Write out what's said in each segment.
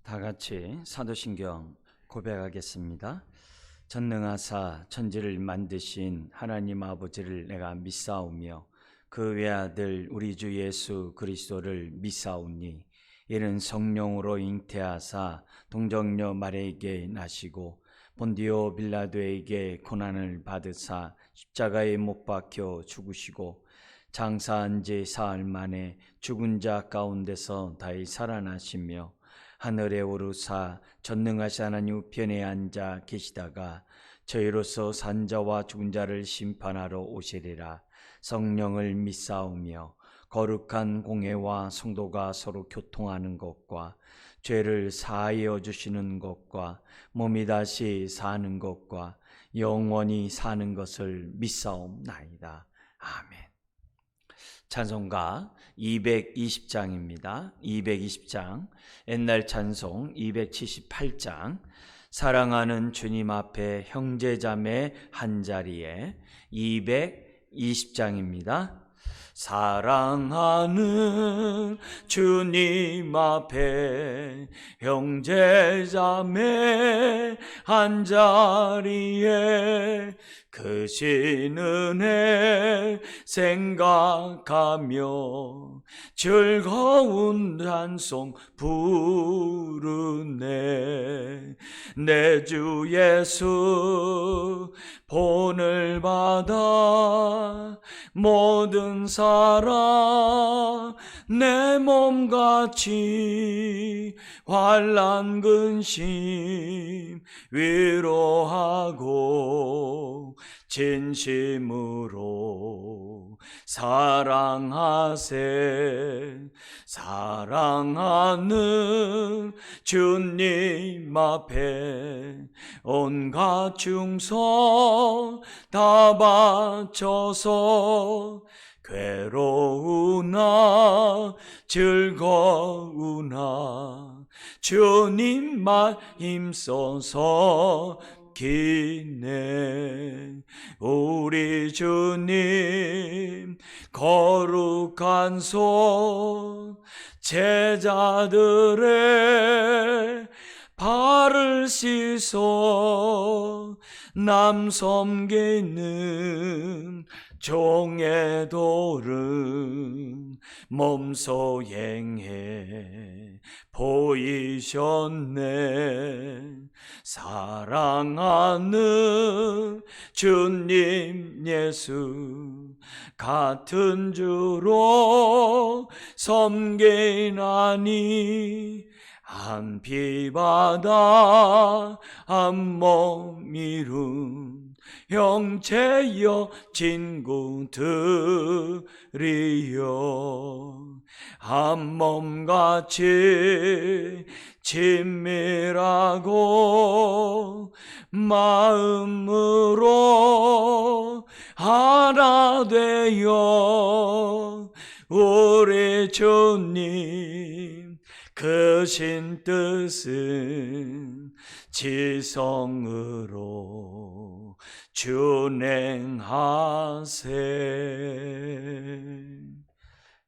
다 같이 사도신경 고백하겠습니다. 전능하사 천지를 만드신 하나님 아버지를 내가 믿사오며 그 외아들 우리 주 예수 그리스도를 믿사오니 이는 성령으로 잉태하사 동정녀 마리아에게 나시고 본디오 빌라도에게 고난을 받으사 십자가에 못 박혀 죽으시고 장사한 지 사흘 만에 죽은 자 가운데서 다시 살아나시며 하늘에 오르사 전능하신 하나님 우편에 앉아 계시다가 저희로서 산자와 죽은 자를 심판하러 오시리라. 성령을 믿사오며 거룩한 공회와 성도가 서로 교통하는 것과 죄를 사하여 주시는 것과 몸이 다시 사는 것과 영원히 사는 것을 믿사옵나이다. 아멘. 찬송가 220장입니다. 220장, 옛날 찬송 278장, 사랑하는 주님 앞에 형제자매 한자리에 220장입니다. 사랑하는 주님 앞에 형제자매 한자리에 크신 은혜 생각하며 즐거운 찬송 부르네. 내 주 예수 본을 받아 모든 사람 내 몸같이 환난 근심 위로하고 진심으로 사랑하세. 사랑하는 주님 앞에 온갖 충성 다 바쳐서 괴로우나 즐거우나 주님만 힘써서 기네. 우리 주님 거룩한 손 제자들의 발을 씻어 남 섬기는 종의 도를 몸소 행해 보이셨네. 사랑하는 주님 예수 같은 주로 섬기나니 한 피바다 한 몸 이룬 형제여 친구들이여 한 몸같이 친밀하고 마음으로 하나 되어 우리 주님 크신 뜻은 지성으로 준행하세.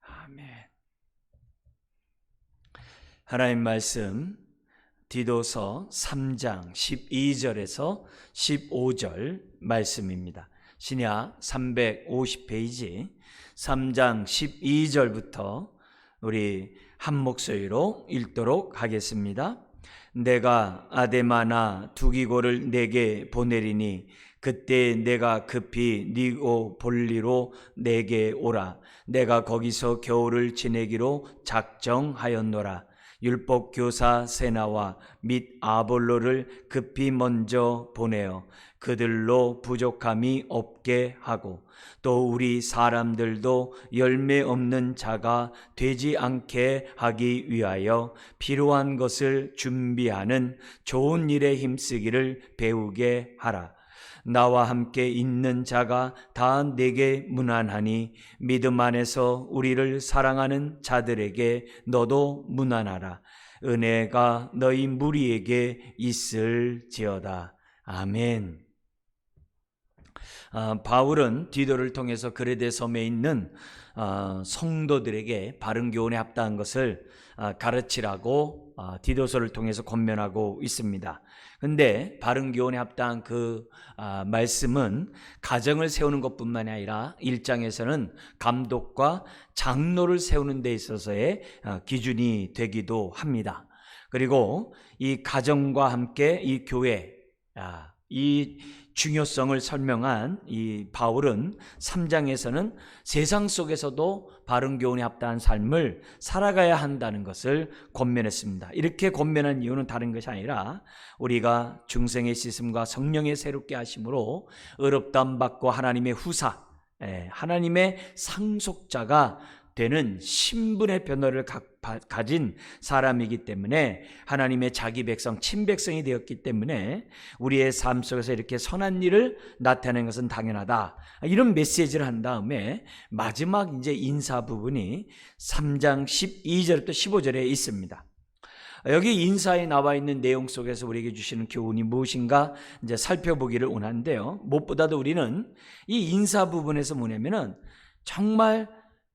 아멘. 하나님 말씀 디도서 3장 12절에서 15절 말씀입니다. 신약 350페이지 3장 12절부터 우리 한 목소리로 읽도록 하겠습니다. 내가 아데마나 두기고를 내게 보내리니 그때 내가 급히 니고볼리로 내게 오라. 내가 거기서 겨울을 지내기로 작정하였노라. 율법 교사 세나와 및 아볼로를 급히 먼저 보내어 그들로 부족함이 없게 하고 또 우리 사람들도 열매 없는 자가 되지 않게 하기 위하여 필요한 것을 준비하는 좋은 일에 힘쓰기를 배우게 하라. 나와 함께 있는 자가 다 내게 무난하니 믿음 안에서 우리를 사랑하는 자들에게 너도 무난하라. 은혜가 너희 무리에게 있을지어다. 아멘. 바울은 디도를 통해서 그레데 섬에 있는 성도들에게 바른 교훈에 합당한 것을 가르치라고 디도서를 통해서 권면하고 있습니다. 근데 바른 교훈에 합당한 그 말씀은 가정을 세우는 것뿐만이 아니라 1장에서는 감독과 장로를 세우는 데 있어서의 기준이 되기도 합니다. 그리고 이 가정과 함께 이 교회, 이 중요성을 설명한 이 바울은 3장에서는 세상 속에서도 바른 교훈에 합당한 삶을 살아가야 한다는 것을 권면했습니다. 이렇게 권면한 이유는 다른 것이 아니라 우리가 중생의 씻음과 성령의 새롭게 하심으로 의롭다함 받고 하나님의 후사, 하나님의 상속자가 되는 신분의 변화를 가진 사람이기 때문에, 하나님의 자기 백성, 친백성이 되었기 때문에 우리의 삶 속에서 이렇게 선한 일을 나타내는 것은 당연하다, 이런 메시지를 한 다음에 마지막 이제 인사 부분이 3장 12절부터 15절에 있습니다. 여기 인사에 나와 있는 내용 속에서 우리에게 주시는 교훈이 무엇인가 이제 살펴보기를 원하는데요, 무엇보다도 우리는 이 인사 부분에서 뭐냐면은 정말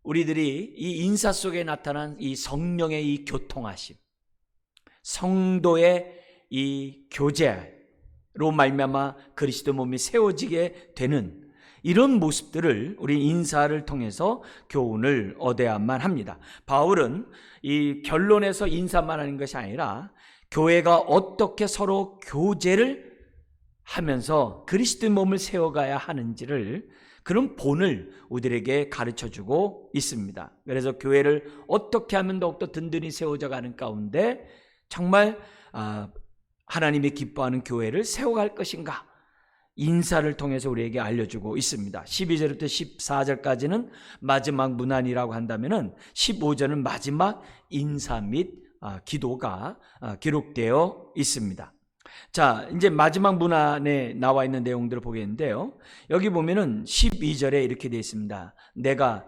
우리들이 이 인사 속에 나타난 이 성령의 이 교통하심, 성도의 이 교제로 말미암아 그리스도 몸이 세워지게 되는 이런 모습들을 우리 인사를 통해서 교훈을 얻어야만 합니다. 바울은 이 결론에서 인사만 하는 것이 아니라 교회가 어떻게 서로 교제를 하면서 그리스도 몸을 세워가야 하는지를, 그런 본을 우리에게 가르쳐주고 있습니다. 그래서 교회를 어떻게 하면 더욱더 든든히 세워져 가는 가운데 정말 하나님이 기뻐하는 교회를 세워갈 것인가, 인사를 통해서 우리에게 알려주고 있습니다. 12절부터 14절까지는 마지막 문안이라고 한다면 15절은 마지막 인사 및 기도가 기록되어 있습니다. 자, 이제 마지막 문안에 나와 있는 내용들을 보겠는데요, 여기 보면은 12절에 이렇게 되어 있습니다. 내가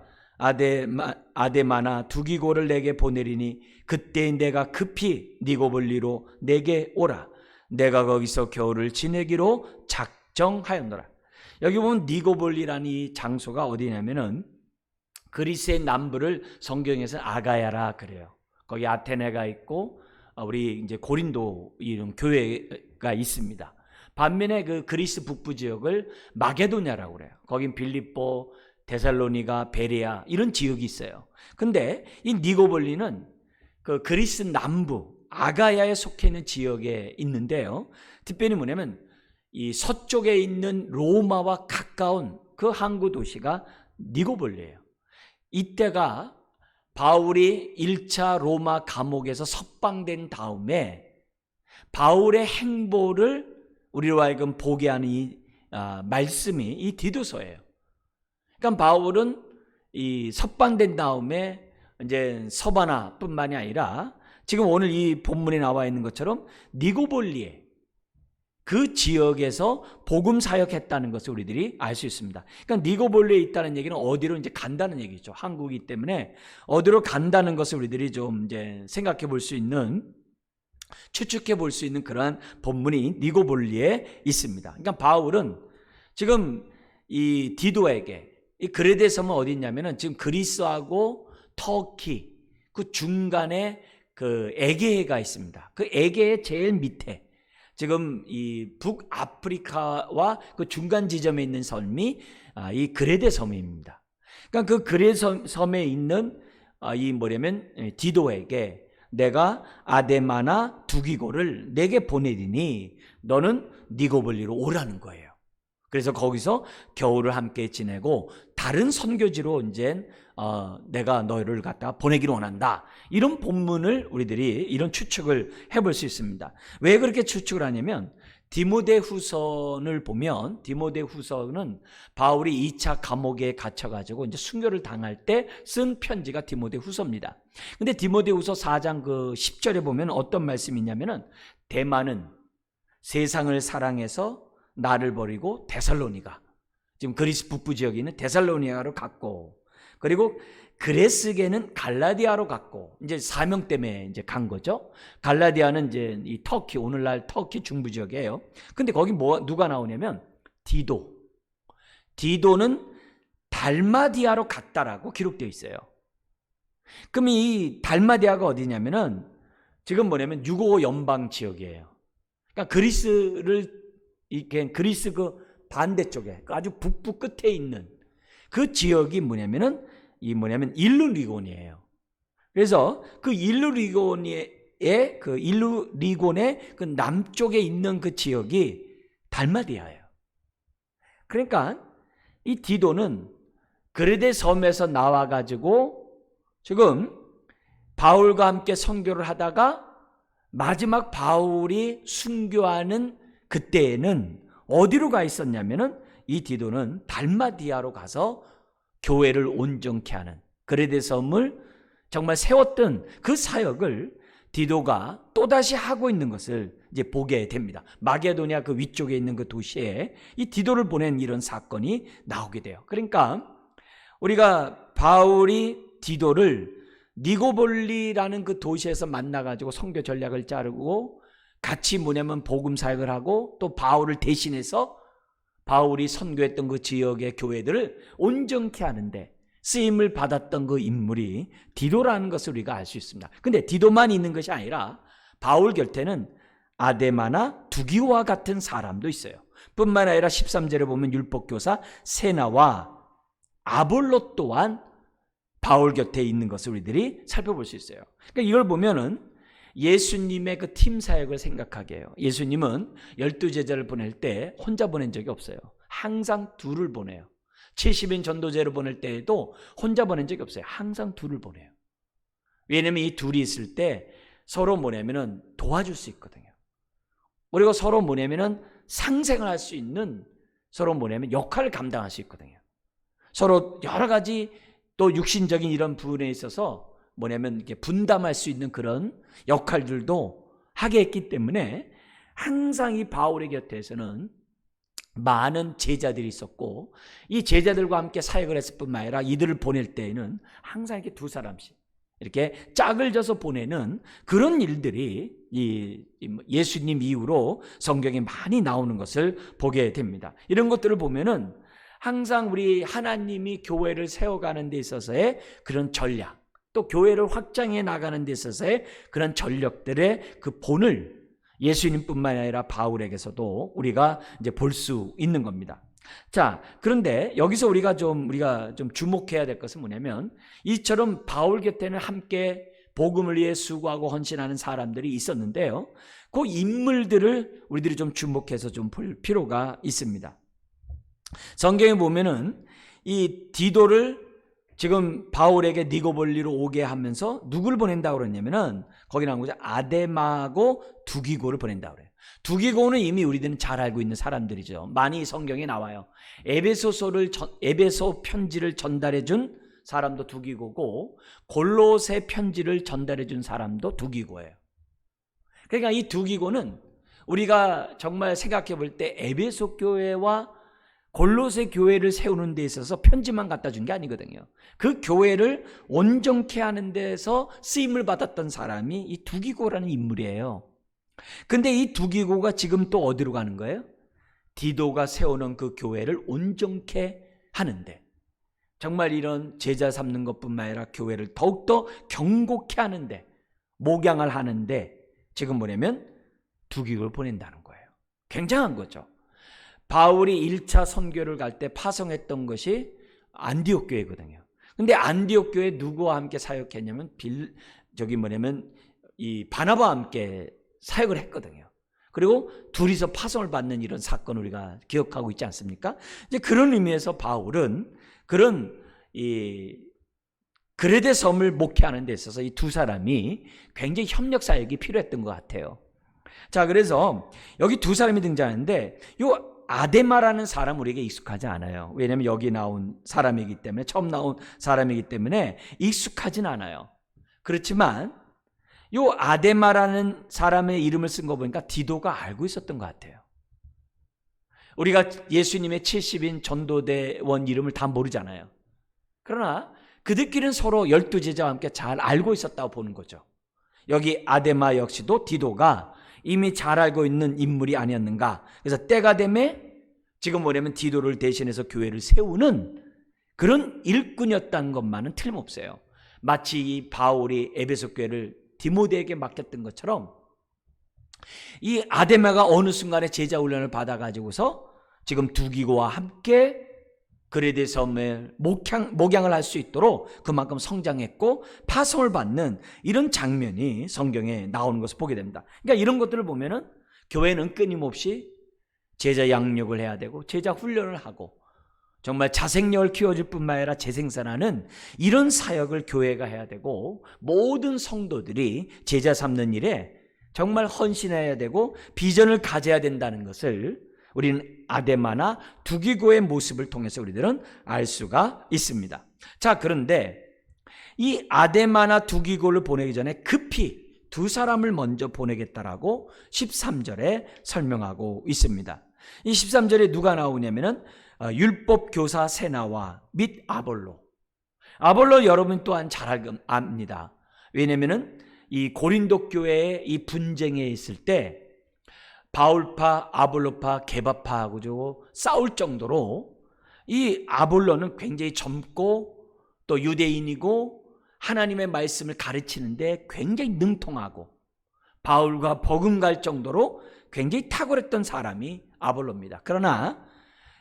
아데마나 두기고를 내게 보내리니 그때 내가 급히 니고볼리로 내게 오라. 내가 거기서 겨울을 지내기로 작정하였노라. 여기 보면 니고볼리라는 이 장소가 어디냐면은 그리스의 남부를 성경에서 아가야라 그래요. 거기 아테네가 있고 우리 이제 고린도 이런 교회가 있습니다. 반면에 그 그리스 북부 지역을 마게도냐라고 그래요. 거긴 빌립보, 데살로니가, 베레아 이런 지역이 있어요. 근데 이 니고볼리는 그 그리스 남부 아가야에 속해 있는 지역에 있는데요, 특별히 뭐냐면 이 서쪽에 있는 로마와 가까운 그 항구 도시가 니고볼리예요. 이때가 바울이 1차 로마 감옥에서 석방된 다음에 바울의 행보를 우리로 하여금 보게 하는 이 말씀이 이 디도서예요. 그러니까 바울은 이 석방된 다음에 이제 서바나뿐만이 아니라 지금 오늘 이 본문에 나와 있는 것처럼 니고볼리에 그 지역에서 복음 사역했다는 것을 우리들이 알 수 있습니다. 그러니까 니고볼리에 있다는 얘기는 어디로 이제 간다는 얘기죠. 한국이기 때문에 어디로 간다는 것을 우리들이 좀 이제 생각해 볼 수 있는, 추측해 볼 수 있는 그러한 본문이 니고볼리에 있습니다. 그러니까 바울은 지금 이 디도에게, 이 그레데 섬은 어디 있냐면은 지금 그리스하고 터키 그 중간에 그 에게해가 있습니다. 그 에게해 제일 밑에 지금 이 북아프리카와 그 중간 지점에 있는 섬이 이 그레데 섬입니다. 그러니까 그 그레데 섬에 있는 이 뭐냐면 디도에게 내가 아데마나 두기고를 내게 보내리니 너는 니고볼리로 오라는 거예요. 그래서 거기서 겨울을 함께 지내고 다른 선교지로 이제 내가 너희를 갖다 보내기를 원한다. 이런 본문을 우리들이 이런 추측을 해볼 수 있습니다. 왜 그렇게 추측을 하냐면 디모데후서를 보면 디모데후서는 바울이 2차 감옥에 갇혀가지고 이제 순교를 당할 때 쓴 편지가 디모데후서입니다. 근데 디모데후서 4장 그 10절에 보면 어떤 말씀이 있냐면은 대만은 세상을 사랑해서 나를 버리고 데살로니가, 지금 그리스 북부 지역에 있는 데살로니가로 갔고, 그리고 그레스게는 갈라디아로 갔고, 이제 사명 때문에 이제 간 거죠. 갈라디아는 이제 이 터키, 오늘날 터키 중부 지역이에요. 근데 거기 누가 나오냐면 디도, 디도는 달마디아로 갔다라고 기록되어 있어요. 그럼 이 달마디아가 어디냐면은 지금 뭐냐면 6.25 연방 지역이에요. 그러니까 그리스 그 반대쪽에 아주 북부 끝에 있는 그 지역이 뭐냐면 일루리곤이에요. 그래서 그 일루리곤의 그 남쪽에 있는 그 지역이 달마디아예요. 그러니까 이 디도는 그레데 섬에서 나와가지고 지금 바울과 함께 선교를 하다가 마지막 바울이 순교하는 그때에는 어디로 가 있었냐면은 이 디도는 달마디아로 가서 교회를 온전케 하는 그레데 섬을 정말 세웠던 그 사역을 디도가 또다시 하고 있는 것을 이제 보게 됩니다. 마게도냐 그 위쪽에 있는 그 도시에 이 디도를 보낸 이런 사건이 나오게 돼요. 그러니까 우리가 바울이 디도를 니고볼리라는 그 도시에서 만나가지고 선교 전략을 짜르고 같이 복음 사역을 하고 또 바울을 대신해서 바울이 선교했던 그 지역의 교회들을 온전케 하는데 쓰임을 받았던 그 인물이 디도라는 것을 우리가 알 수 있습니다. 근데 디도만 있는 것이 아니라 바울 곁에는 아데마나 두기오와 같은 사람도 있어요. 뿐만 아니라 13절에 보면 율법교사 세나와 아볼로 또한 바울 곁에 있는 것을 우리들이 살펴볼 수 있어요. 그러니까 이걸 보면은 예수님의 그 팀 사역을 생각하게 해요. 예수님은 12제자를 보낼 때 혼자 보낸 적이 없어요. 항상 둘을 보내요. 70인 전도제를 보낼 때에도 혼자 보낸 적이 없어요. 항상 둘을 보내요. 왜냐하면 이 둘이 있을 때 서로 도와줄 수 있거든요. 그리고 서로 상생을 할 수 있는 서로 역할을 감당할 수 있거든요. 서로 여러 가지 또 육신적인 이런 부분에 있어서 이렇게 분담할 수 있는 그런 역할들도 하게 했기 때문에 항상 이 바울의 곁에서는 많은 제자들이 있었고 이 제자들과 함께 사역을 했을 뿐만 아니라 이들을 보낼 때에는 항상 이렇게 두 사람씩 이렇게 짝을 져서 보내는 그런 일들이 이 예수님 이후로 성경에 많이 나오는 것을 보게 됩니다. 이런 것들을 보면은 항상 우리 하나님이 교회를 세워가는 데 있어서의 그런 전략, 또 교회를 확장해 나가는 데 있어서의 그런 전력들의 그 본을 예수님뿐만 아니라 바울에게서도 우리가 이제 볼 수 있는 겁니다. 자, 그런데 여기서 우리가 좀 주목해야 될 것은 뭐냐면 이처럼 바울 곁에는 함께 복음을 위해 수고하고 헌신하는 사람들이 있었는데요. 그 인물들을 우리들이 좀 주목해서 좀 볼 필요가 있습니다. 성경에 보면은 이 디도를 지금 바울에게 니고볼리로 오게 하면서 누굴 보낸다고 그러냐면은 거기 나온 거죠. 아데마하고 두기고를 보낸다고 그래요. 두기고는 이미 우리들은 잘 알고 있는 사람들이죠. 많이 성경에 나와요. 에베소 편지를 전달해 준 사람도 두기고고 골로새 편지를 전달해 준 사람도 두기고예요. 그러니까 이 두기고는 우리가 정말 생각해 볼 때 에베소 교회와 골로새 교회를 세우는 데 있어서 편지만 갖다 준 게 아니거든요. 그 교회를 온전케 하는 데서 쓰임을 받았던 사람이 이 두기고라는 인물이에요. 근데 이 두기고가 지금 또 어디로 가는 거예요? 디도가 세우는 그 교회를 온전케 하는데, 정말 이런 제자 삼는 것뿐만 아니라 교회를 더욱더 경고케 하는데, 목양을 하는데 지금 뭐냐면 두기고를 보낸다는 거예요. 굉장한 거죠. 바울이 1차 선교를 갈 때 파송했던 것이 안디옥 교회거든요. 근데 안디옥 교회 누구와 함께 사역했냐면 이 바나바와 함께 사역을 했거든요. 그리고 둘이서 파송을 받는 이런 사건을 우리가 기억하고 있지 않습니까? 이제 그런 의미에서 바울은 그런 이 그레데 섬을 목회하는 데 있어서 이 두 사람이 굉장히 협력 사역이 필요했던 것 같아요. 자, 그래서 여기 두 사람이 등장하는데 요 아데마라는 사람 우리에게 익숙하지 않아요. 왜냐하면 여기 나온 사람이기 때문에, 처음 나온 사람이기 때문에 익숙하진 않아요. 그렇지만 이 아데마라는 사람의 이름을 쓴 거 보니까 디도가 알고 있었던 것 같아요. 우리가 예수님의 70인 전도대원 이름을 다 모르잖아요. 그러나 그들끼리는 서로 12제자와 함께 잘 알고 있었다고 보는 거죠. 여기 아데마 역시도 디도가 이미 잘 알고 있는 인물이 아니었는가. 그래서 때가 되매 지금 뭐냐면 디도를 대신해서 교회를 세우는 그런 일꾼이었다는 것만은 틀림없어요. 마치 이 바울이 에베소 교회를 디모데에게 맡겼던 것처럼 이 아데마가 어느 순간에 제자 훈련을 받아가지고서 지금 두기고와 함께 그레데 섬에 목양을 할 수 있도록 그만큼 성장했고 파송을 받는 이런 장면이 성경에 나오는 것을 보게 됩니다. 그러니까 이런 것들을 보면은 교회는 끊임없이 제자 양육을 해야 되고 제자 훈련을 하고 정말 자생력을 키워줄 뿐만 아니라 재생산하는 이런 사역을 교회가 해야 되고 모든 성도들이 제자 삼는 일에 정말 헌신해야 되고 비전을 가져야 된다는 것을 우리는 아데마나 두기고의 모습을 통해서 우리들은 알 수가 있습니다. 자, 그런데 이 아데마나 두기고를 보내기 전에 급히 두 사람을 먼저 보내겠다라고 13절에 설명하고 있습니다. 이 13절에 누가 나오냐면은 율법 교사 세나와 및 아볼로. 아볼로 여러분 또한 잘 압니다. 왜냐면은 이 고린도 교회의 이 분쟁에 있을 때 바울파, 아볼로파, 게바파하고 싸울 정도로 이 아볼로는 굉장히 젊고 또 유대인이고 하나님의 말씀을 가르치는데 굉장히 능통하고 바울과 버금갈 정도로 굉장히 탁월했던 사람이 아볼로입니다. 그러나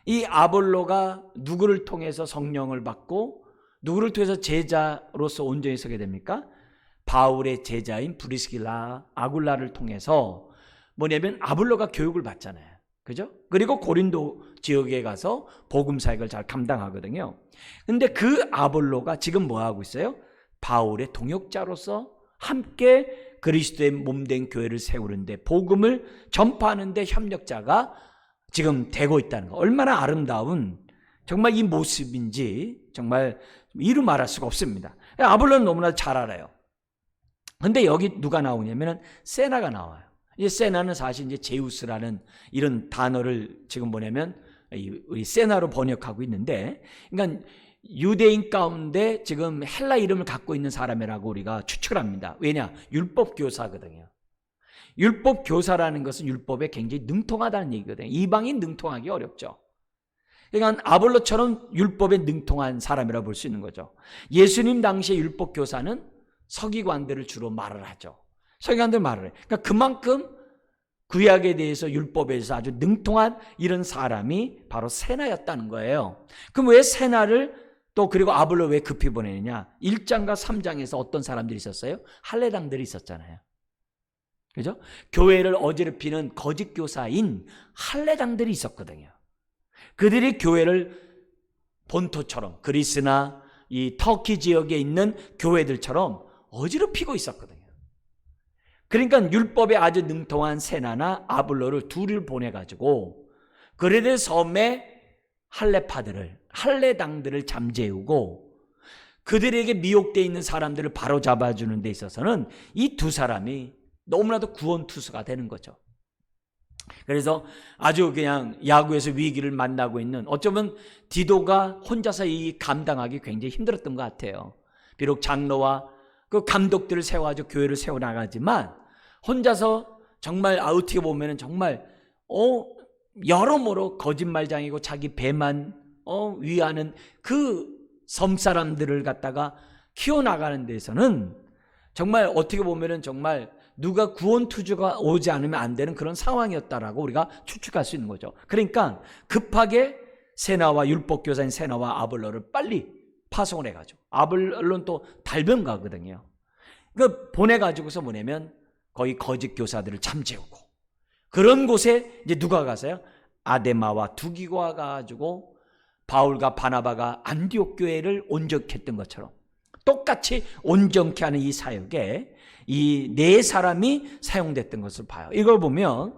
이 아볼로가 누구를 통해서 성령을 받고 누구를 통해서 제자로서 온전히 서게 됩니까? 바울의 제자인 브리스길라, 아굴라를 통해서 뭐냐면 아볼로가 교육을 받잖아요. 그죠? 그리고 고린도 지역에 가서 복음 사역을 잘 감당하거든요. 근데 그 아볼로가 지금 뭐 하고 있어요? 바울의 동역자로서 함께 그리스도의 몸된 교회를 세우는데 복음을 전파하는데 협력자가 지금 되고 있다는 거. 얼마나 아름다운 정말 이 모습인지 정말 이루 말할 수가 없습니다. 아볼로는 너무나 잘 알아요. 근데 여기 누가 나오냐면은 세나가 나와요. 이 세나는 사실 이제 제우스라는 이런 단어를 지금 뭐냐면 우리 세나로 번역하고 있는데, 그러니까 유대인 가운데 지금 헬라 이름을 갖고 있는 사람이라고 우리가 추측을 합니다. 왜냐? 율법 교사거든요. 율법 교사라는 것은 율법에 굉장히 능통하다는 얘기거든요. 이방인 능통하기 어렵죠. 그러니까 아볼로처럼 율법에 능통한 사람이라고 볼 수 있는 거죠. 예수님 당시의 율법 교사는 서기관들을 주로 말을 하죠. 서기관들 말을 해. 그러니까 그만큼 구약에 대해서 율법에 대해서 아주 능통한 이런 사람이 바로 세나였다는 거예요. 그럼 왜 세나를 또 그리고 아볼로 왜 급히 보내느냐? 1장과 3장에서 어떤 사람들이 있었어요? 할례당들이 있었잖아요. 그죠? 교회를 어지럽히는 거짓 교사인 할례당들이 있었거든요. 그들이 교회를 본토처럼 그리스나 이 터키 지역에 있는 교회들처럼 어지럽히고 있었거든요. 그러니까 율법에 아주 능통한 세나나 아볼로를 둘을 보내가지고 그레데 섬에 할례당들을 잠재우고 그들에게 미혹되어 있는 사람들을 바로잡아주는 데 있어서는 이 두 사람이 너무나도 구원투수가 되는 거죠. 그래서 아주 그냥 야구에서 위기를 만나고 있는, 어쩌면 디도가 혼자서 이 감당하기 굉장히 힘들었던 것 같아요. 비록 장로와 그 감독들을 세워가지고 교회를 세워나가지만 혼자서 정말 어떻게 보면 정말 여러모로 거짓말장이고 자기 배만 위하는 그 섬사람들을 갖다가 키워나가는 데서는 정말 어떻게 보면 정말 누가 구원투주가 오지 않으면 안 되는 그런 상황이었다라고 우리가 추측할 수 있는 거죠. 그러니까 급하게 세나와 율법교사인 세나와 아볼로를 빨리 파송을 해가지고, 아볼로는 또 달변가거든요. 그 보내가지고서 뭐냐면 거의 거짓 교사들을 잠재우고, 그런 곳에 이제 누가 가서요? 아데마와 두기고가 가가지고 바울과 바나바가 안디옥 교회를 온전케 했던 것처럼 똑같이 온전케 하는 이 사역에 이 네 사람이 사용됐던 것을 봐요. 이걸 보면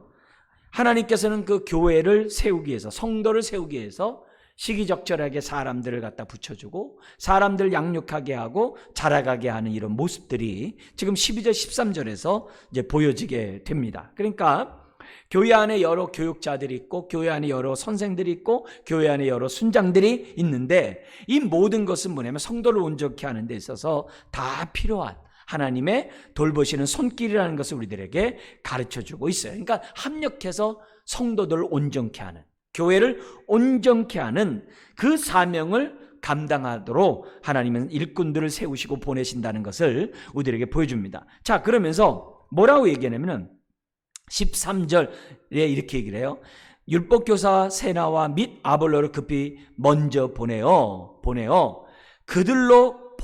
하나님께서는 그 교회를 세우기 위해서, 성도를 세우기 위해서 시기적절하게 사람들을 갖다 붙여주고 사람들 양육하게 하고 자라가게 하는 이런 모습들이 지금 12절 13절에서 이제 보여지게 됩니다. 그러니까 교회 안에 여러 교육자들이 있고 교회 안에 여러 선생들이 있고 교회 안에 여러 순장들이 있는데, 이 모든 것은 뭐냐면 성도를 온전케 하는 데 있어서 다 필요한 하나님의 돌보시는 손길이라는 것을 우리들에게 가르쳐주고 있어요. 그러니까 합력해서 성도들을 온전케 하는, 교회를 온전케 하는 그 사명을 감당하도록 하나님은 일꾼들을 세우시고 보내신다는 것을 우리에게 보여줍니다. 자, 그러면서 뭐라고 얘기하냐면은 13절에 이렇게 얘기를 해요. 율법교사 세나와 및 아볼로를 급히 먼저 보내어 그들로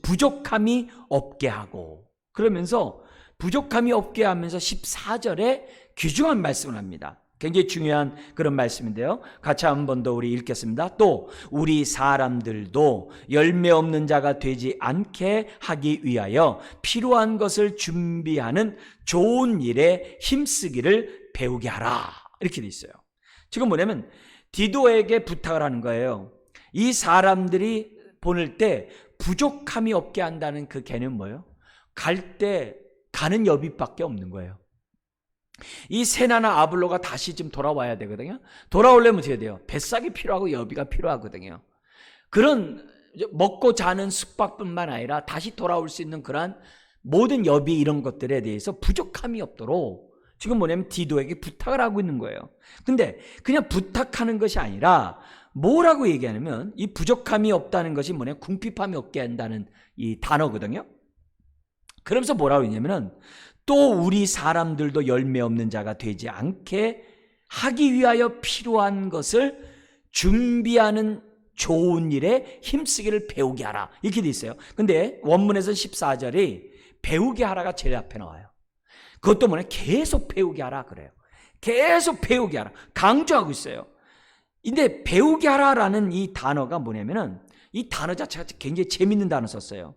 부족함이 없게 하고, 그러면서 부족함이 없게 하면서 14절에 귀중한 말씀을 합니다. 굉장히 중요한 그런 말씀인데요. 같이 한 번 더 우리 읽겠습니다. 또 우리 사람들도 열매 없는 자가 되지 않게 하기 위하여 필요한 것을 준비하는 좋은 일에 힘쓰기를 배우게 하라. 이렇게 돼 있어요. 지금 뭐냐면 디도에게 부탁을 하는 거예요. 이 사람들이 보낼 때 부족함이 없게 한다는 그 개념은 뭐예요? 갈 때 가는 여비밖에 없는 거예요. 이 세나나 아볼로가 다시 좀 돌아와야 되거든요. 돌아오려면 어떻게 돼요? 뱃삭이 필요하고 여비가 필요하거든요. 그런 먹고 자는 숙박뿐만 아니라 다시 돌아올 수 있는 그러한 모든 여비 이런 것들에 대해서 부족함이 없도록 지금 뭐냐면 디도에게 부탁을 하고 있는 거예요. 근데 그냥 부탁하는 것이 아니라 뭐라고 얘기하냐면 이 부족함이 없다는 것이 뭐냐면 궁핍함이 없게 한다는 이 단어거든요. 그러면서 뭐라고 했냐면은 또 우리 사람들도 열매 없는 자가 되지 않게 하기 위하여 필요한 것을 준비하는 좋은 일에 힘쓰기를 배우게 하라. 이렇게 돼 있어요. 근데 원문에서는 14절이 배우게 하라가 제일 앞에 나와요. 그것도 뭐냐? 계속 배우게 하라 그래요. 계속 배우게 하라. 강조하고 있어요. 근데 배우게 하라라는 이 단어가 뭐냐면은 이 단어 자체가 굉장히 재밌는 단어 썼어요.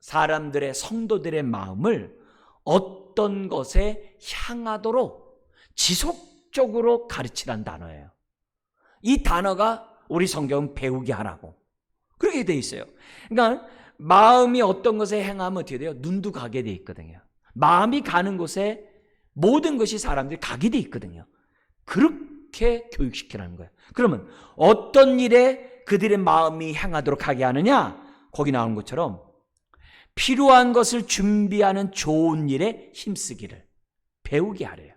사람들의 성도들의 마음을 어떤 것에 향하도록 지속적으로 가르치라는 단어예요. 이 단어가 우리 성경은 배우게 하라고 그렇게 돼 있어요. 그러니까 마음이 어떤 것에 행하면 어떻게 돼요? 눈도 가게 돼 있거든요. 마음이 가는 곳에 모든 것이 사람들이 가게 돼 있거든요. 그렇게 교육시키라는 거예요. 그러면 어떤 일에 그들의 마음이 향하도록 하게 하느냐? 거기 나오는 것처럼 필요한 것을 준비하는 좋은 일에 힘쓰기를 배우게 하래요.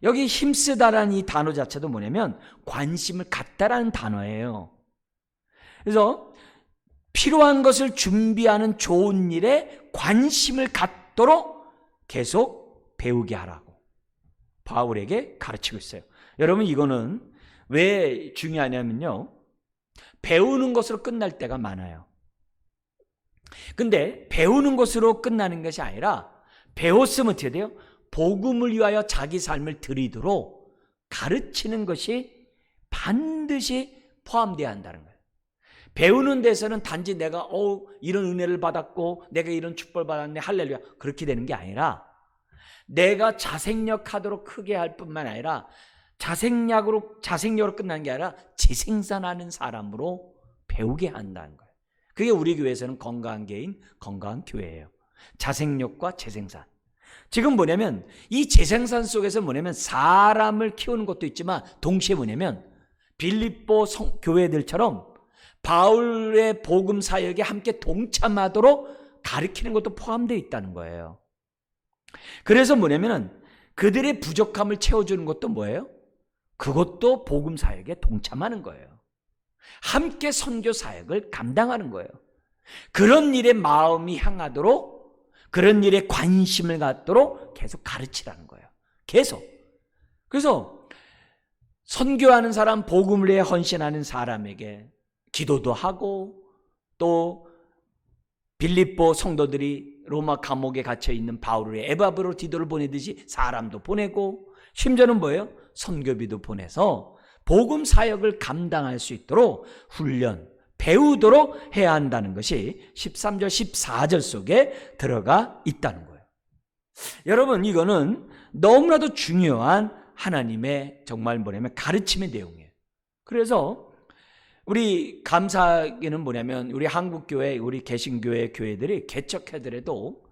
여기 힘쓰다라는 이 단어 자체도 뭐냐면 관심을 갖다라는 단어예요. 그래서 필요한 것을 준비하는 좋은 일에 관심을 갖도록 계속 배우게 하라고 바울에게 가르치고 있어요. 여러분 이거는 왜 중요하냐면요. 배우는 것으로 끝날 때가 많아요. 근데 배우는 것으로 끝나는 것이 아니라 배웠으면 어떻게 돼요? 복음을 위하여 자기 삶을 드리도록 가르치는 것이 반드시 포함되어야 한다는 거예요. 배우는 데서는 단지 내가 이런 은혜를 받았고 내가 이런 축복을 받았네 할렐루야 그렇게 되는 게 아니라 내가 자생력하도록 크게 할 뿐만 아니라 자생력으로 끝나는 게 아니라 재생산하는 사람으로 배우게 한다는 거예요. 그게 우리 교회에서는 건강한 개인, 건강한 교회예요. 자생력과 재생산. 지금 뭐냐면 이 재생산 속에서 뭐냐면 사람을 키우는 것도 있지만 동시에 뭐냐면 빌립보 교회들처럼 바울의 복음 사역에 함께 동참하도록 가르치는 것도 포함되어 있다는 거예요. 그래서 뭐냐면 그들의 부족함을 채워주는 것도 뭐예요? 그것도 복음 사역에 동참하는 거예요. 함께 선교 사역을 감당하는 거예요. 그런 일에 마음이 향하도록 그런 일에 관심을 갖도록 계속 가르치라는 거예요. 계속. 그래서 선교하는 사람, 복음을 위해 헌신하는 사람에게 기도도 하고 또 빌립보 성도들이 로마 감옥에 갇혀 있는 바울을 에바브로 디도를 보내듯이 사람도 보내고 심지어는 뭐예요? 선교비도 보내서 복음 사역을 감당할 수 있도록 훈련, 배우도록 해야 한다는 것이 13절, 14절 속에 들어가 있다는 거예요. 여러분 이거는 너무나도 중요한 하나님의 정말 뭐냐면 가르침의 내용이에요. 그래서 우리 감사하기는 뭐냐면 우리 한국교회, 우리 개신교회 교회들이 개척하더라도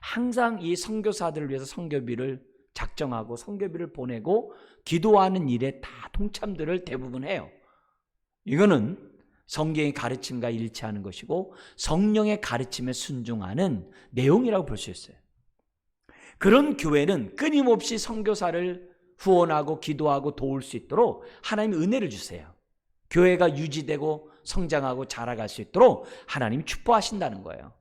항상 이 선교사들을 위해서 선교비를 작정하고 선교비를 보내고 기도하는 일에 다 동참들을 대부분 해요. 이거는 성경의 가르침과 일치하는 것이고 성령의 가르침에 순종하는 내용이라고 볼 수 있어요. 그런 교회는 끊임없이 선교사를 후원하고 기도하고 도울 수 있도록 하나님 은혜를 주세요. 교회가 유지되고 성장하고 자라갈 수 있도록 하나님이 축복하신다는 거예요.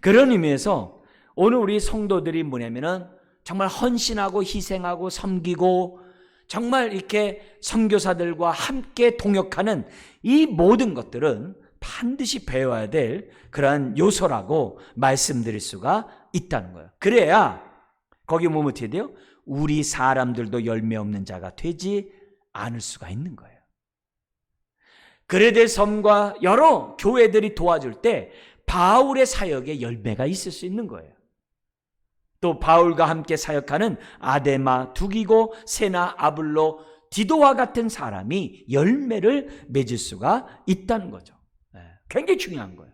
그런 의미에서 오늘 우리 성도들이 뭐냐면은 정말 헌신하고 희생하고 섬기고 정말 이렇게 선교사들과 함께 동역하는 이 모든 것들은 반드시 배워야 될 그러한 요소라고 말씀드릴 수가 있다는 거예요. 그래야 거기 뭐면 어떻게 돼요? 우리 사람들도 열매 없는 자가 되지 않을 수가 있는 거예요. 그레데 섬과 여러 교회들이 도와줄 때 바울의 사역에 열매가 있을 수 있는 거예요. 또 바울과 함께 사역하는 아데마, 두기고, 세나, 아블로, 디도와 같은 사람이 열매를 맺을 수가 있다는 거죠. 굉장히 중요한 거예요.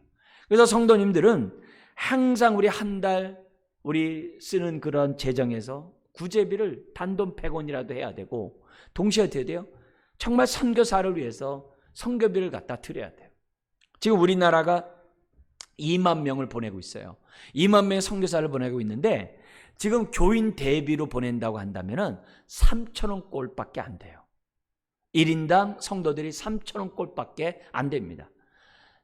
그래서 성도님들은 항상 우리 한 달 우리 쓰는 그런 재정에서 구제비를 단돈 100원이라도 해야 되고, 동시에 어떻게 돼요? 정말 선교사를 위해서 선교비를 갖다 드려야 돼요. 지금 우리나라가 2만 명을 보내고 있어요. 2만 명의 선교사를 보내고 있는데 지금 교인 대비로 보낸다고 한다면 3,000원 꼴밖에 안 돼요. 1인당 성도들이 3,000원 꼴밖에 안 됩니다.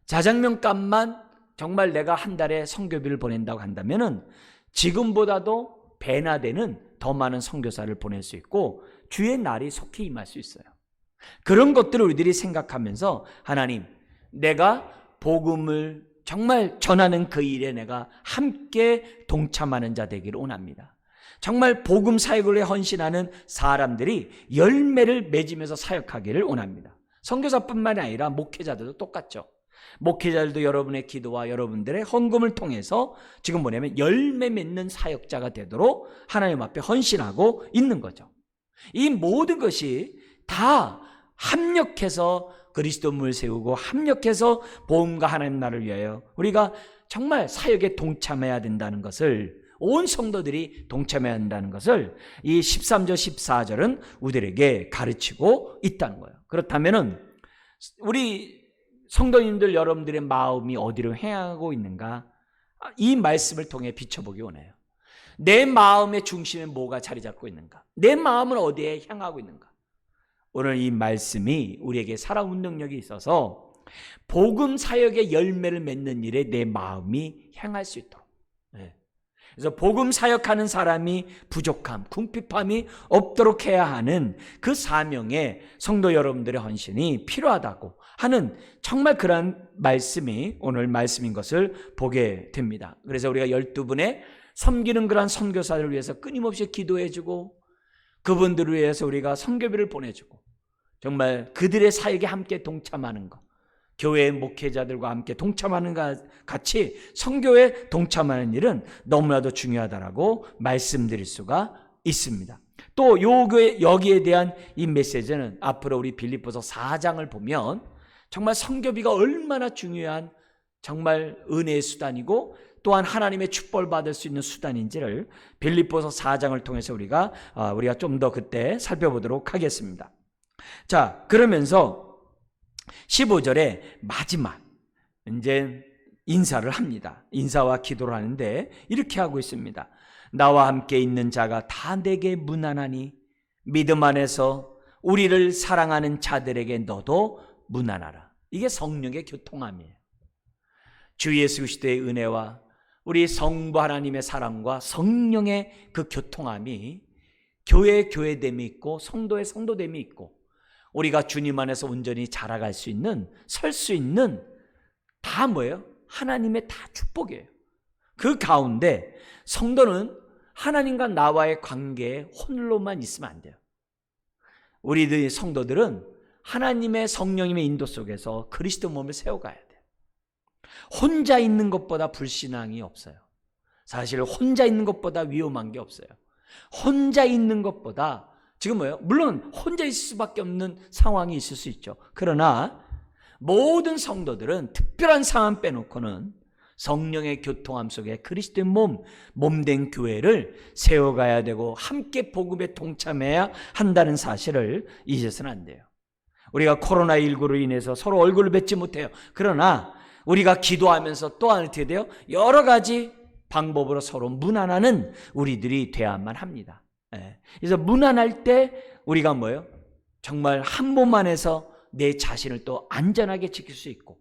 자장면 값만 정말 내가 한 달에 선교비를 보낸다고 한다면 지금보다도 배나 되는 더 많은 선교사를 보낼 수 있고 주의 날이 속히 임할 수 있어요. 그런 것들을 우리들이 생각하면서 하나님, 내가 복음을 정말 전하는 그 일에 내가 함께 동참하는 자 되기를 원합니다. 정말 복음 사역을 위해 헌신하는 사람들이 열매를 맺으면서 사역하기를 원합니다. 선교사뿐만이 아니라 목회자들도 똑같죠. 목회자들도 여러분의 기도와 여러분들의 헌금을 통해서 지금 뭐냐면 열매 맺는 사역자가 되도록 하나님 앞에 헌신하고 있는 거죠. 이 모든 것이 다 합력해서 그리스도인을 세우고 합력해서 복음과 하나님 나라를 위하여 우리가 정말 사역에 동참해야 된다는 것을, 온 성도들이 동참해야 한다는 것을 이 13절 14절은 우리에게 가르치고 있다는 거예요. 그렇다면 우리 성도님들 여러분들의 마음이 어디로 향하고 있는가, 이 말씀을 통해 비춰보기 원해요. 내 마음의 중심에 뭐가 자리 잡고 있는가, 내 마음은 어디에 향하고 있는가. 오늘 이 말씀이 우리에게 살아온 능력이 있어서 복음 사역의 열매를 맺는 일에 내 마음이 향할 수 있도록, 그래서 복음 사역하는 사람이 부족함, 궁핍함이 없도록 해야 하는 그 사명에 성도 여러분들의 헌신이 필요하다고 하는 정말 그런 말씀이 오늘 말씀인 것을 보게 됩니다. 그래서 우리가 12분의 섬기는 그런 선교사를 위해서 끊임없이 기도해주고 그분들을 위해서 우리가 선교비를 보내주고 정말 그들의 사역에 함께 동참하는 것, 교회의 목회자들과 함께 동참하는 것 같이 선교에 동참하는 일은 너무나도 중요하다라고 말씀드릴 수가 있습니다. 또 여기에 대한 이 메시지는 앞으로 우리 빌립보서 4장을 보면 정말 선교비가 얼마나 중요한 정말 은혜의 수단이고 또한 하나님의 축복을 받을 수 있는 수단인지를 빌립보서 4장을 통해서 우리가 좀 더 그때 살펴보도록 하겠습니다. 자, 그러면서 15절에 마지막 이제 인사를 합니다. 인사와 기도를 하는데 이렇게 하고 있습니다. 나와 함께 있는 자가 다 내게 문안하니 믿음 안에서 우리를 사랑하는 자들에게 너도 문안하라. 이게 성령의 교통함이에요. 주 예수 그리스도의 은혜와 우리 성부 하나님의 사랑과 성령의 그 교통함이 교회의 교회됨이 있고 성도의 성도됨이 있고 우리가 주님 안에서 온전히 자라갈 수 있는, 설 수 있는 다 뭐예요? 하나님의 다 축복이에요. 그 가운데 성도는 하나님과 나와의 관계에 홀로만 있으면 안 돼요. 우리들 성도들은 하나님의 성령님의 인도 속에서 그리스도 몸을 세워가야 돼요. 혼자 있는 것보다 불신앙이 없어요. 사실 혼자 있는 것보다 위험한 게 없어요. 혼자 있는 것보다 지금 뭐예요? 물론 혼자 있을 수밖에 없는 상황이 있을 수 있죠. 그러나 모든 성도들은 특별한 상황 빼놓고는 성령의 교통함 속에 그리스도의 몸된 교회를 세워가야 되고 함께 복음에 동참해야 한다는 사실을 잊어서는 안 돼요. 우리가 코로나19로 인해서 서로 얼굴을 뵙지 못해요. 그러나 우리가 기도하면서 또한 어떻게 돼요? 여러 가지 방법으로 서로 문안하는 우리들이 돼야만 합니다. 그래서 무난할 때 우리가 뭐예요? 정말 한 몸 안에서 내 자신을 또 안전하게 지킬 수 있고,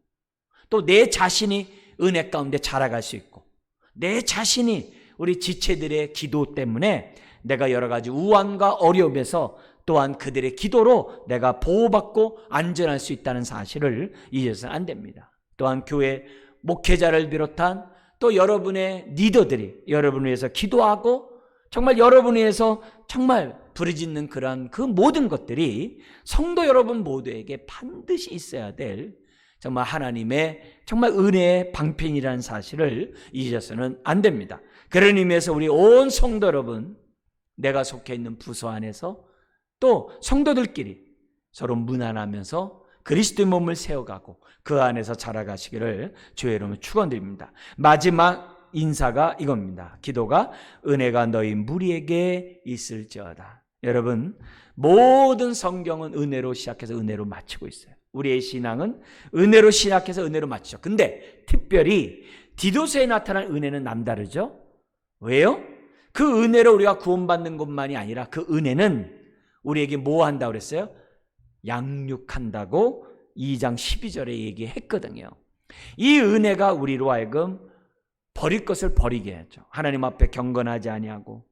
또 내 자신이 은혜 가운데 자라갈 수 있고, 내 자신이 우리 지체들의 기도 때문에 내가 여러 가지 우환과 어려움에서 또한 그들의 기도로 내가 보호받고 안전할 수 있다는 사실을 잊어서는 안 됩니다. 또한 교회 목회자를 비롯한 또 여러분의 리더들이 여러분을 위해서 기도하고 정말 여러분을 위해서 정말 부르짖는 그러한 그 모든 것들이 성도 여러분 모두에게 반드시 있어야 될 정말 하나님의 정말 은혜의 방편이라는 사실을 잊어서는 안 됩니다. 그런 의미에서 우리 온 성도 여러분, 내가 속해 있는 부서 안에서 또 성도들끼리 서로 무난하면서 그리스도의 몸을 세워가고 그 안에서 자라가시기를 주의 이름으로 축원드립니다. 마지막 인사가 이겁니다. 기도가 은혜가 너희 무리에게 있을지어다. 여러분, 모든 성경은 은혜로 시작해서 은혜로 마치고 있어요. 우리의 신앙은 은혜로 시작해서 은혜로 마치죠. 근데 특별히 디도서에 나타난 은혜는 남다르죠. 왜요? 그 은혜로 우리가 구원받는 것만이 아니라 그 은혜는 우리에게 뭐 한다고 그랬어요? 양육한다고 2장 12절에 얘기했거든요. 이 은혜가 우리로 하여금 버릴 것을 버리게 하죠. 하나님 앞에 경건하지 아니하고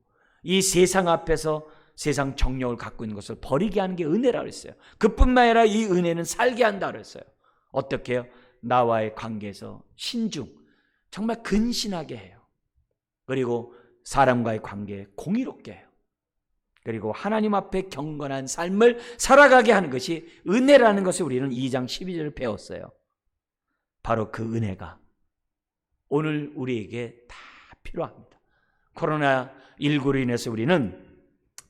이 세상 앞에서 세상 정욕을 갖고 있는 것을 버리게 하는 게 은혜라고 그랬어요. 그뿐만 아니라 이 은혜는 살게 한다고 그랬어요. 어떻게 해요? 나와의 관계에서 신중, 정말 근신하게 해요. 그리고 사람과의 관계에 공의롭게 해요. 그리고 하나님 앞에 경건한 삶을 살아가게 하는 것이 은혜라는 것을 우리는 2장 12절을 배웠어요. 바로 그 은혜가 오늘 우리에게 다 필요합니다. 코로나19로 인해서 우리는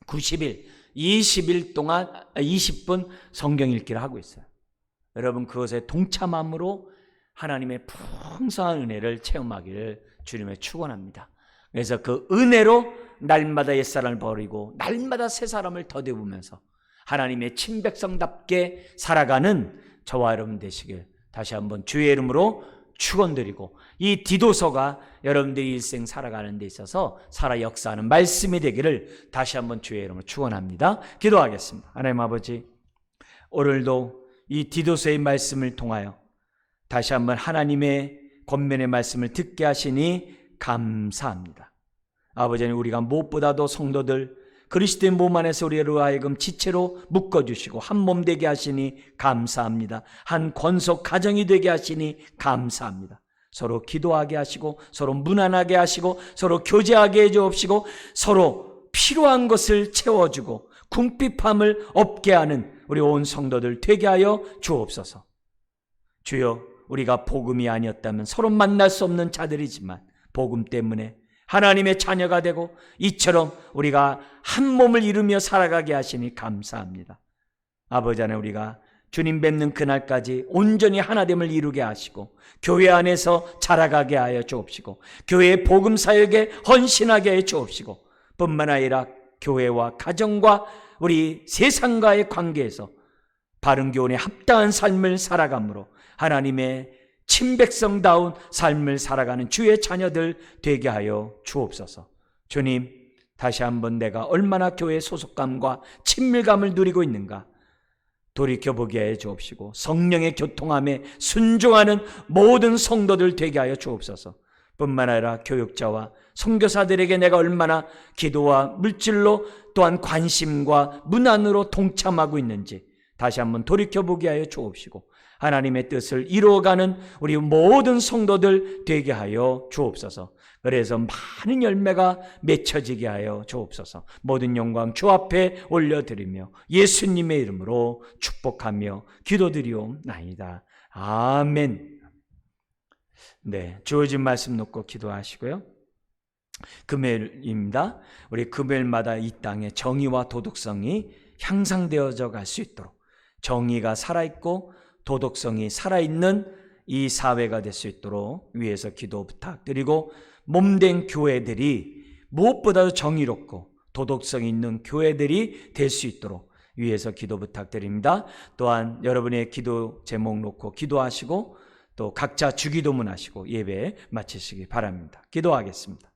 90일, 20일 동안 20분 성경 읽기를 하고 있어요. 여러분 그것에 동참함으로 하나님의 풍성한 은혜를 체험하기를 주님의 축원합니다. 그래서 그 은혜로 날마다 옛사람을 버리고 날마다 새 사람을 더듬으면서 하나님의 친백성답게 살아가는 저와 여러분 되시길 다시 한번 주의 이름으로 축원드리고, 이 디도서가 여러분들의 일생 살아가는 데 있어서 살아 역사하는 말씀이 되기를 다시 한번 주의 이름으로 축원합니다. 기도하겠습니다. 하나님 아버지, 오늘도 이 디도서의 말씀을 통하여 다시 한번 하나님의 권면의 말씀을 듣게 하시니 감사합니다. 아버지, 우리가 무엇보다도 성도들 그리스도의 몸 안에서 우리로 하여금 지체로 묶어주시고 한 몸 되게 하시니 감사합니다. 한 권속 가정이 되게 하시니 감사합니다. 서로 기도하게 하시고 서로 무난하게 하시고 서로 교제하게 해주옵시고 서로 필요한 것을 채워주고 궁핍함을 없게 하는 우리 온 성도들 되게 하여 주옵소서. 주여, 우리가 복음이 아니었다면 서로 만날 수 없는 자들이지만 복음 때문에 하나님의 자녀가 되고 이처럼 우리가 한 몸을 이루며 살아가게 하시니 감사합니다. 아버지 하나님, 우리가 주님 뵙는 그날까지 온전히 하나됨을 이루게 하시고 교회 안에서 자라가게 하여 주옵시고 교회의 복음 사역에 헌신하게 하여 주옵시고 뿐만 아니라 교회와 가정과 우리 세상과의 관계에서 바른 교훈에 합당한 삶을 살아감으로 하나님의 친백성다운 삶을 살아가는 주의 자녀들 되게 하여 주옵소서. 주님, 다시 한번 내가 얼마나 교회의 소속감과 친밀감을 누리고 있는가 돌이켜보게 해 주옵시고 성령의 교통함에 순종하는 모든 성도들 되게 하여 주옵소서. 뿐만 아니라 교육자와 선교사들에게 내가 얼마나 기도와 물질로 또한 관심과 문안으로 동참하고 있는지 다시 한번 돌이켜보게 하여 주옵시고 하나님의 뜻을 이루어가는 우리 모든 성도들 되게 하여 주옵소서. 그래서 많은 열매가 맺혀지게 하여 주옵소서. 모든 영광 주 앞에 올려드리며 예수님의 이름으로 축복하며 기도드리옵나이다. 아멘. 네, 주어진 말씀 놓고 기도하시고요. 금요일입니다. 우리 금요일마다 이 땅에 정의와 도덕성이 향상되어져 갈 수 있도록 정의가 살아있고 도덕성이 살아있는 이 사회가 될 수 있도록 위에서 기도 부탁드리고 몸된 교회들이 무엇보다도 정의롭고 도덕성 있는 교회들이 될 수 있도록 위에서 기도 부탁드립니다. 또한 여러분의 기도 제목 놓고 기도하시고 또 각자 주기도문 하시고 예배 마치시기 바랍니다. 기도하겠습니다.